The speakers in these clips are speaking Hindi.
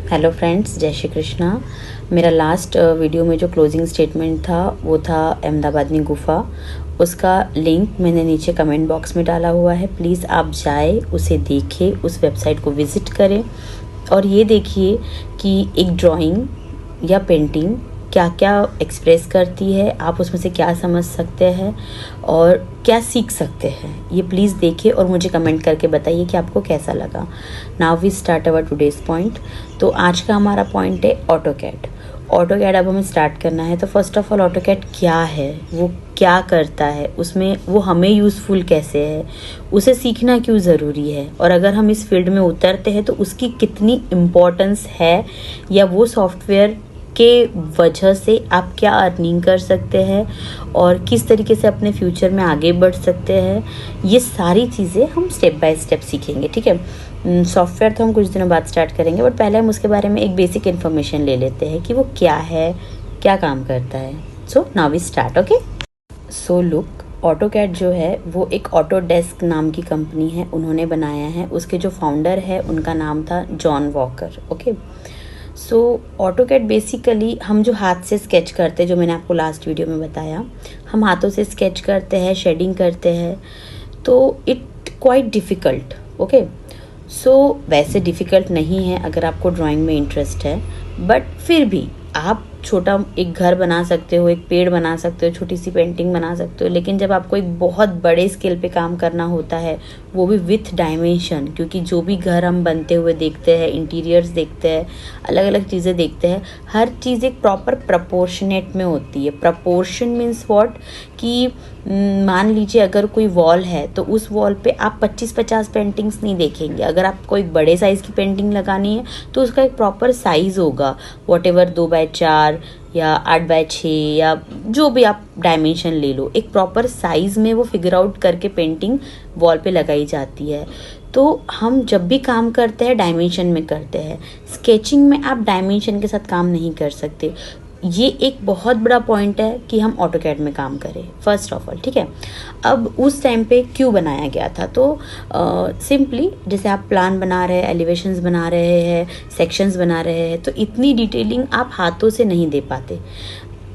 हेलो फ्रेंड्स, जय श्री कृष्णा। मेरा लास्ट वीडियो में जो क्लोजिंग स्टेटमेंट था वो था अहमदाबादनी गुफा। उसका लिंक मैंने नीचे कमेंट बॉक्स में डाला हुआ है। प्लीज़ आप जाए उसे देखें, उस वेबसाइट को विज़िट करें और ये देखिए कि एक ड्राइंग या पेंटिंग क्या क्या एक्सप्रेस करती है, आप उसमें से क्या समझ सकते हैं और क्या सीख सकते हैं। ये प्लीज़ देखिए और मुझे कमेंट करके बताइए कि आपको कैसा लगा। Now we start our today's point. तो आज का हमारा पॉइंट है ऑटोकैड। ऑटोकैड अब हमें स्टार्ट करना है। तो फर्स्ट ऑफ ऑल ऑटोकैड क्या है, वो क्या करता है, उसमें वो हमें यूज़फुल कैसे है, उसे सीखना क्यों ज़रूरी है, और अगर हम इस फील्ड में उतरते हैं तो उसकी कितनी इम्पोर्टेंस है, या वो सॉफ्टवेयर के वजह से आप क्या अर्निंग कर सकते हैं और किस तरीके से अपने फ्यूचर में आगे बढ़ सकते हैं। ये सारी चीज़ें हम स्टेप बाय स्टेप सीखेंगे, ठीक है। सॉफ्टवेयर तो हम कुछ दिनों बाद स्टार्ट करेंगे, बट पहले हम उसके बारे में एक बेसिक इन्फॉर्मेशन ले लेते हैं कि वो क्या है, क्या काम करता है। So now we start. Okay, so look, AutoCAD जो है वो एक ऑटोडेस्क नाम की कंपनी है, उन्होंने बनाया है। उसके जो फाउंडर है उनका नाम था जॉन वॉकर। ओके, सो ऑटोकैड बेसिकली हम जो हाथ से स्केच करते हैं, जो मैंने आपको लास्ट वीडियो में बताया, हम हाथों से स्केच करते हैं, शेडिंग करते हैं, तो इट क्वाइट डिफ़िकल्ट। ओके, सो वैसे डिफ़िकल्ट नहीं है अगर आपको ड्राइंग में इंटरेस्ट है, बट फिर भी आप छोटा एक घर बना सकते हो, एक पेड़ बना सकते हो, छोटी सी पेंटिंग बना सकते हो। लेकिन जब आपको एक बहुत बड़े स्केल पे काम करना होता है, वो भी विथ डायमेंशन, क्योंकि जो भी घर हम बनते हुए देखते हैं, इंटीरियर्स देखते हैं, अलग अलग चीज़ें देखते हैं, हर चीज़ एक प्रॉपर प्रपोर्शनेट में होती है। प्रपोर्शन मीन्स व्हाट, कि मान लीजिए अगर कोई वॉल है तो उस वॉल पे आप 25-50 पेंटिंग्स नहीं देखेंगे। अगर आपको एक बड़े साइज़ की पेंटिंग लगानी है तो उसका एक प्रॉपर साइज़ होगा, वॉटेवर 2x4 या 8x6 या जो भी आप डायमेंशन ले लो, एक प्रॉपर साइज़ में वो फिगर आउट करके पेंटिंग वॉल पे लगाई जाती है। तो हम जब भी काम करते हैं डायमेंशन में करते हैं। स्केचिंग में आप डायमेंशन के साथ काम नहीं कर सकते। ये एक बहुत बड़ा पॉइंट है कि हम ऑटोकैड में काम करें, फर्स्ट ऑफ ऑल, ठीक है। अब उस टाइम पे क्यों बनाया गया था, तो सिंपली जैसे आप प्लान बना रहे हैं, एलिवेशंस बना रहे हैं, सेक्शंस बना रहे हैं, तो इतनी डिटेलिंग आप हाथों से नहीं दे पाते।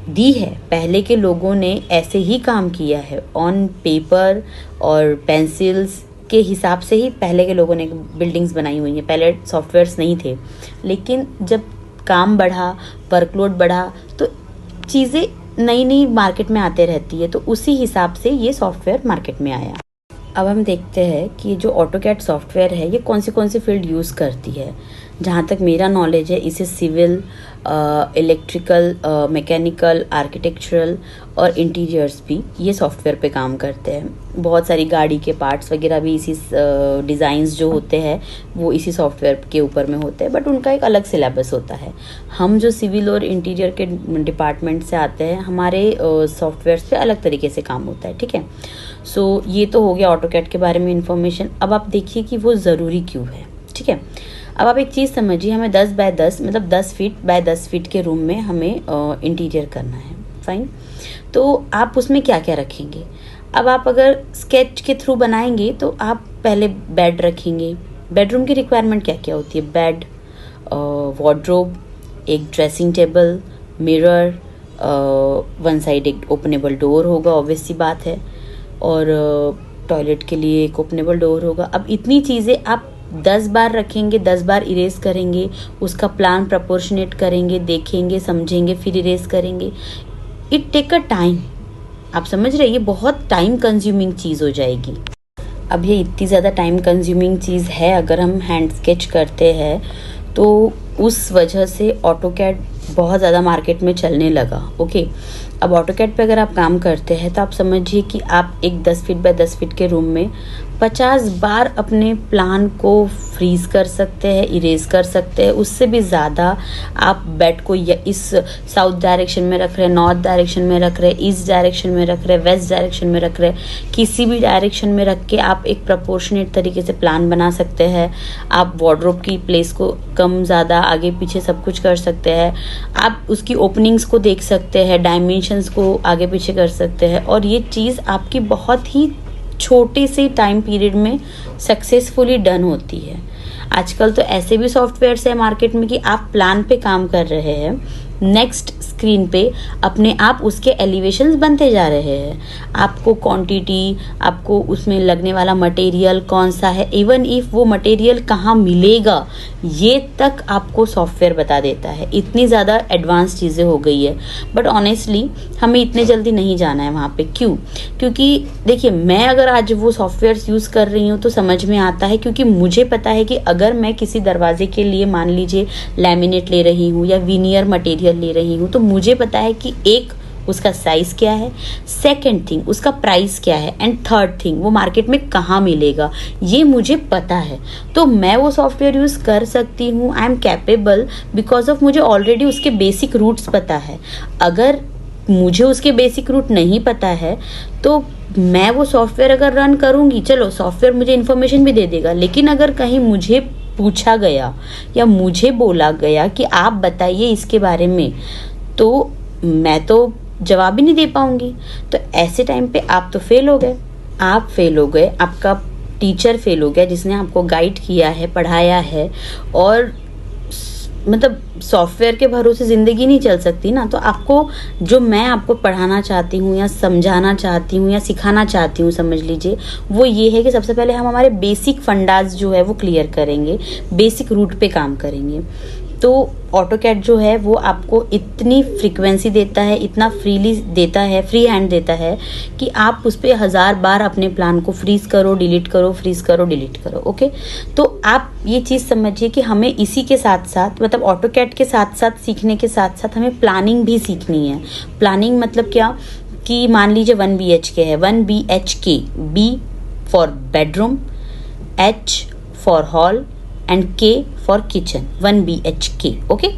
दी है, पहले के लोगों ने ऐसे ही काम किया है, ऑन पेपर और पेंसिल्स के हिसाब से ही पहले के लोगों ने बिल्डिंग्स बनाई हुई हैं। पहले सॉफ्टवेयर्स नहीं थे, लेकिन जब काम बढ़ा, वर्कलोड बढ़ा, तो चीज़ें नई नई मार्केट में आते रहती है, तो उसी हिसाब से ये सॉफ्टवेयर मार्केट में आया। अब हम देखते हैं कि जो ऑटोकैड सॉफ्टवेयर है ये कौन सी फील्ड यूज़ करती है। जहाँ तक मेरा नॉलेज है, इसे सिविल, इलेक्ट्रिकल, मैकेनिकल, आर्किटेक्चरल और इंटीरियर्स भी ये सॉफ्टवेयर पे काम करते हैं। बहुत सारी गाड़ी के पार्ट्स वगैरह भी इसी डिज़ाइंस जो होते हैं वो इसी सॉफ्टवेयर के ऊपर में होते हैं, बट उनका एक अलग सिलेबस होता है। हम जो सिविल और इंटीरियर के डिपार्टमेंट से आते हैं, हमारे सॉफ्टवेयर्स पे अलग तरीके से काम होता है, ठीक है। सो ये तो हो गया ऑटोकैड के बारे में इंफॉर्मेशन। अब आप देखिए कि वो ज़रूरी क्यों है, ठीक है। अब आप एक चीज़ समझिए, हमें 10 बाय 10 मतलब 10 फीट बाय 10 फीट के रूम में हमें इंटीरियर करना है, फाइन। तो आप उसमें क्या क्या रखेंगे। अब आप अगर स्केच के थ्रू बनाएंगे तो आप पहले बेड रखेंगे। बेडरूम की रिक्वायरमेंट क्या क्या होती है, बेड, वार्डरोब, एक dressing table, mirror, one side एक ओपनेबल डोर होगा, ऑब्वियस सी बात है, और टॉयलेट के लिए एक ओपनेबल डोर होगा। अब इतनी चीज़ें आप 10 बार रखेंगे, 10 बार इरेज करेंगे, उसका प्लान प्रपोर्शनेट करेंगे, देखेंगे, समझेंगे, फिर इरेज करेंगे। इट टेक अ टाइम, आप समझ रहे हैं, ये बहुत टाइम कंज्यूमिंग चीज़ हो जाएगी। अब ये इतनी ज़्यादा टाइम कंज्यूमिंग चीज़ है अगर हम हैंड स्केच करते हैं, तो उस वजह से ऑटोकैड बहुत ज़्यादा मार्केट में चलने लगा। ओके, अब ऑटोकैड पे अगर आप काम करते हैं तो आप समझिए कि आप एक 10 फीट बाय 10 फीट के रूम में 50 बार अपने प्लान को फ्रीज कर सकते हैं, इरेज कर सकते हैं। उससे भी ज़्यादा आप बेड को इस साउथ डायरेक्शन में रख रहे हैं, नॉर्थ डायरेक्शन में रख रहे हैं, ईस्ट डायरेक्शन में रख रहे हैं, वेस्ट डायरेक्शन में रख रहे हैं, किसी भी डायरेक्शन में रख के आप एक प्रपोर्शनेट तरीके से प्लान बना सकते हैं। आप वार्डरोब की प्लेस को कम ज़्यादा आगे पीछे सब कुछ कर सकते हैं। आप उसकी ओपनिंग्स को देख सकते हैं, डायमेंशंस को आगे पीछे कर सकते हैं, और ये चीज़ आपकी बहुत ही छोटे से टाइम पीरियड में सक्सेसफुली डन होती है। आजकल तो ऐसे भी सॉफ्टवेयर्स है मार्केट में कि आप प्लान पे काम कर रहे हैं, नेक्स्ट स्क्रीन पे अपने आप उसके एलिवेशंस बनते जा रहे हैं। आपको क्वांटिटी, आपको उसमें लगने वाला मटेरियल कौन सा है, इवन इफ वो मटेरियल कहाँ मिलेगा, ये तक आपको सॉफ्टवेयर बता देता है। इतनी ज़्यादा एडवांस चीज़ें हो गई है। बट ऑनेस्टली हमें इतने जल्दी नहीं जाना है वहाँ पे। क्यों? क्योंकि देखिए, मैं अगर आज वो सॉफ्टवेयर्स यूज़ कर रही हूँ तो समझ में आता है, क्योंकि मुझे पता है कि अगर मैं किसी दरवाजे के लिए मान लीजिए लैमिनेट ले रही हूँ या विनियर मटेरियल ले रही हूँ, तो मुझे पता है कि एक उसका साइज क्या है, सेकंड थिंग उसका प्राइस क्या है, एंड थर्ड थिंग वो मार्केट में कहाँ मिलेगा, ये मुझे पता है। तो मैं वो सॉफ्टवेयर यूज़ कर सकती हूँ। I am capable because of मुझे ऑलरेडी उसके बेसिक रूट्स पता है। अगर मुझे उसके बेसिक रूट नहीं पता है तो मैं वो सॉफ्टवेयर अगर रन करूँगी, चलो सॉफ्टवेयर मुझे इन्फॉर्मेशन भी दे देगा, लेकिन अगर कहीं मुझे पूछा गया या मुझे बोला गया कि आप बताइए इसके बारे में, तो मैं तो जवाब ही नहीं दे पाऊंगी। तो ऐसे टाइम पे आप तो फेल हो गए, आप फेल हो गए, आपका टीचर फेल हो गया जिसने आपको गाइड किया है, पढ़ाया है। और मतलब सॉफ्टवेयर के भरोसे ज़िंदगी नहीं चल सकती ना। तो आपको जो मैं आपको पढ़ाना चाहती हूँ या समझाना चाहती हूँ या सिखाना चाहती हूँ, समझ लीजिए, वो ये है कि सबसे पहले हम हमारे बेसिक फंडाज जो है वो क्लियर करेंगे, बेसिक रूट पे काम करेंगे। तो ऑटोकैड जो है वो आपको इतनी फ्रीक्वेंसी देता है, इतना फ्रीली देता है, फ्री हैंड देता है कि आप उस पर 1000 बार अपने प्लान को फ्रीज करो, डिलीट करो, फ्रीज करो, डिलीट करो। ओके, तो आप ये चीज़ समझिए कि हमें इसी के साथ साथ, मतलब ऑटोकैड के साथ साथ सीखने के साथ साथ हमें प्लानिंग भी सीखनी है। प्लानिंग मतलब क्या कि मान लीजिए 1 BHK है, 1 BHK, B for bedroom, H for hall and K for kitchen, 1 BHK। Okay,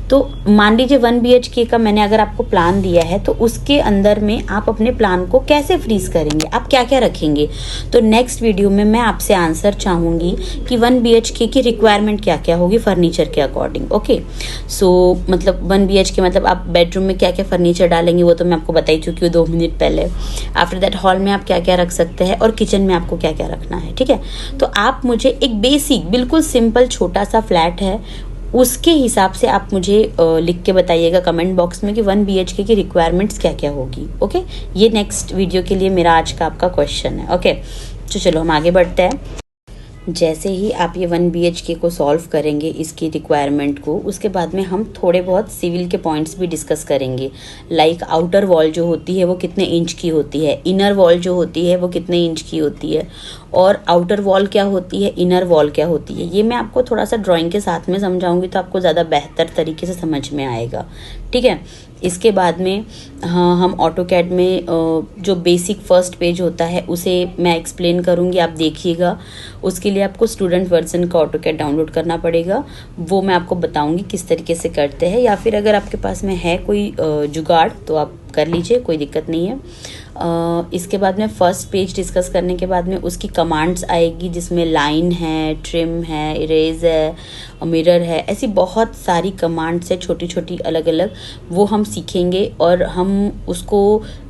तो मान लीजिए 1 BHK का मैंने अगर आपको प्लान दिया है, तो उसके अंदर में आप अपने प्लान को कैसे फ्रीज करेंगे, आप क्या क्या रखेंगे। तो नेक्स्ट वीडियो में मैं आपसे आंसर चाहूँगी कि 1 BHK की रिक्वायरमेंट क्या क्या होगी फर्नीचर के अकॉर्डिंग। ओके, सो मतलब 1 BHK मतलब आप बेडरूम में क्या क्या फर्नीचर डालेंगे वो तो मैं आपको बता ही चुकी हूँ 2 मिनट पहले। आफ्टर दैट हॉल में आप क्या क्या रख सकते हैं और किचन में आपको क्या क्या रखना है। ठीक है, तो आप मुझे एक बेसिक, बिल्कुल सिंपल छोटा सा फ्लैट है, उसके हिसाब से आप मुझे लिख के बताइएगा कमेंट बॉक्स में कि 1 BHK की रिक्वायरमेंट्स क्या क्या होगी। ओके, ये नेक्स्ट वीडियो के लिए मेरा आज का आपका क्वेश्चन है। ओके, तो चलो हम आगे बढ़ते हैं। जैसे ही आप ये 1 BHK को सॉल्व करेंगे, इसकी रिक्वायरमेंट को, उसके बाद में हम थोड़े बहुत सिविल के पॉइंट्स भी डिस्कस करेंगे। लाइक आउटर वॉल जो होती है वो कितने इंच की होती है, इनर वॉल जो होती है वो कितने इंच की होती है, और आउटर वॉल क्या होती है, इनर वॉल क्या होती है। ये मैं आपको थोड़ा सा ड्राइंग के साथ में समझाऊंगी तो आपको ज़्यादा बेहतर तरीके से समझ में आएगा। ठीक है, इसके बाद में हाँ, हम ऑटोकैड में जो बेसिक फर्स्ट पेज होता है उसे मैं एक्सप्लेन करूँगी, आप देखिएगा। उसके लिए आपको स्टूडेंट वर्जन का ऑटोकैड डाउनलोड करना पड़ेगा, वो मैं आपको बताऊँगी किस तरीके से करते हैं। या फिर अगर आपके पास में है कोई जुगाड़ तो आप कर लीजिए, कोई दिक्कत नहीं है। इसके बाद में फर्स्ट पेज डिस्कस करने के बाद में उसकी कमांड्स आएगी, जिसमें लाइन है, ट्रिम है, इरेज है, मिरर है, ऐसी बहुत सारी कमांड्स है छोटी छोटी अलग अलग, वो हम सीखेंगे। और हम उसको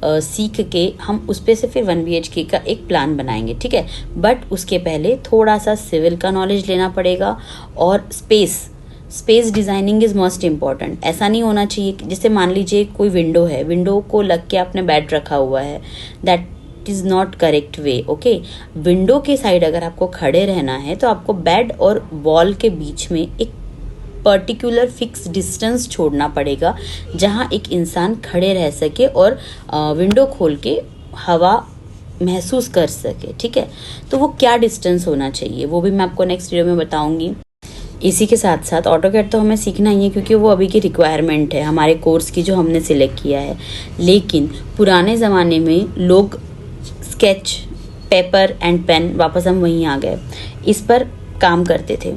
सीख के हम उस पे से फिर 1 BHK का एक प्लान बनाएंगे। ठीक है, बट उसके पहले थोड़ा सा सिविल का नॉलेज लेना पड़ेगा। और space designing is most important. ऐसा नहीं होना चाहिए कि जैसे मान लीजिए कोई विंडो है, विंडो को लग के आपने बेड रखा हुआ है, that is not correct way. Okay, window के साइड अगर आपको खड़े रहना है तो आपको बेड और वॉल के बीच में एक पर्टिकुलर फिक्स डिस्टेंस छोड़ना पड़ेगा, जहाँ एक इंसान खड़े रह सके और विंडो खोल के हवा महसूस कर सके। ठीक है, तो वो क्या डिस्टेंस होना चाहिए वो भी मैं आपको नेक्स्ट वीडियो में बताऊँगी। इसी के साथ साथ ऑटोकैड तो हमें सीखना ही है, क्योंकि वो अभी की रिक्वायरमेंट है हमारे कोर्स की जो हमने सिलेक्ट किया है। लेकिन पुराने ज़माने में लोग स्केच, पेपर एंड पेन, वापस हम वहीं आ गए, इस पर काम करते थे।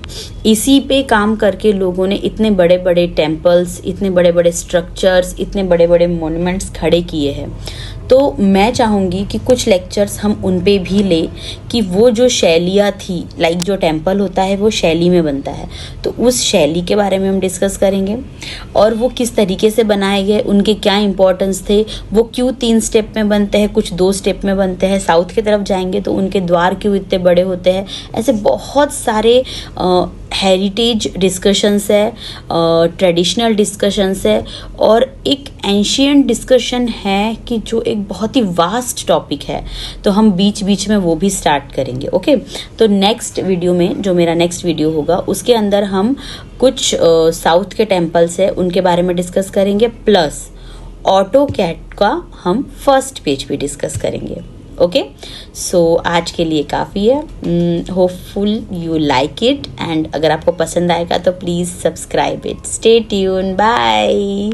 इसी पे काम करके लोगों ने इतने बड़े बड़े टेम्पल्स, इतने बड़े बड़े स्ट्रक्चर्स, इतने बड़े बड़े मोन्यूमेंट्स खड़े किए हैं। तो मैं चाहूँगी कि कुछ लेक्चर्स हम उन पे भी ले कि वो जो शैलियाँ थी, लाइक जो टेम्पल होता है वो शैली में बनता है, तो उस शैली के बारे में हम डिस्कस करेंगे। और वो किस तरीके से बनाए गए, उनके क्या इंपॉर्टेंस थे, वो क्यों 3 स्टेप में बनते हैं, कुछ 2 स्टेप में बनते हैं, साउथ की तरफ जाएंगे तो उनके द्वार क्यों इतने बड़े होते हैं। ऐसे बहुत सारे हेरिटेज डिस्कशंस है, ट्रेडिशनल डिस्कशंस है, और एक एंशियंट डिस्कशन है कि जो एक बहुत ही वास्ट टॉपिक है, तो हम बीच बीच में वो भी स्टार्ट करेंगे। ओके, तो नेक्स्ट वीडियो में, जो मेरा नेक्स्ट वीडियो होगा, उसके अंदर हम कुछ साउथ के टेम्पल्स है उनके बारे में डिस्कस करेंगे, प्लस ऑटोकैड का हम फर्स्ट पेज भी डिस्कस करेंगे। ओके, सो आज के लिए काफ़ी है। Hopeful you like it, and अगर आपको पसंद आएगा तो please subscribe it. Stay tune, bye.